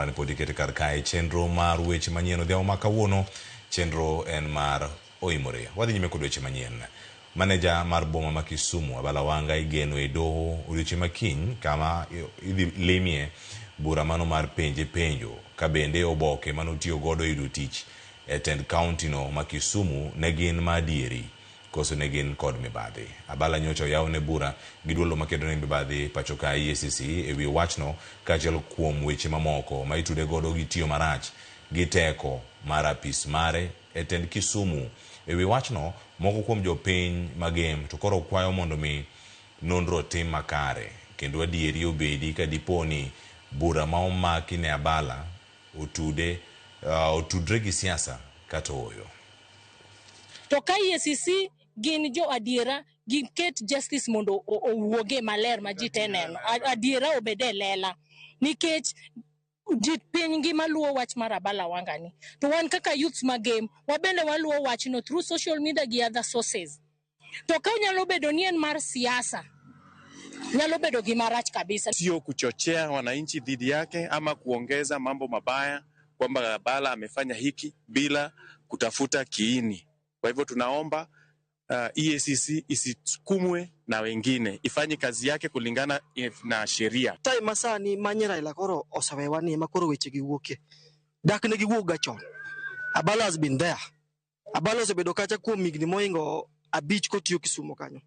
Podi kete kar kae chenro mar weche manyien odhiambo ma kawuono. Chenro en mar oimore. Wadhi nyime kod weche manyien. Maneja mar boma ma Kisumu Abala Wanga igeno e doho odiochieng' makiny kama idhi limie bura mano mar penjo ka bende oboke manotiyo godo yudo tich e tend kaunti no ma Kisumu ne gin madieri koso ne gin kod mibadhi. Abala nyocha oyawne bura gi duolo makedo ne mibadhi pacho ka EACC e wi wachno kaachiel kuom weche mamoko ma itude godo gi tiyo marach gi teko mar apis mare e tend Kisumu. E wi wachno moko kuom jopiny magem to koro kwayo mondo mi nonro tim makare kendo adieri obedi ka diponi bura ma omaki ne Abala otudre gi siasa kata oyo. To ka EACC gin jo adiera giket justice mondo owuoge maler ma ji te neno adiera obede lela nikech piny ngima luwo wach mar Abala Wanga ni to wan kaka youths magem wabende waluwo wachno through social media gi other sources. To ka nyalo bedo ni en mar siasa nyalo bedo gima rach kabisa, sio kuchochea wananchi dhidi yake ama kuongeza mambo mabaya kwamba Abala amefanya hiki bila kutafuta kiini. Kwa hivyo tunaomba EACC isisukumwe na wengine, ifanye kazi yake kulingana na sheria. Tai masani manyera ila koro osawewani makoro weche giwuoke. Dak ne giwuok gachon. Abala has been there. Abala osebedo kacha kuom migni moingo abich kotiyo Kisumu kanyo.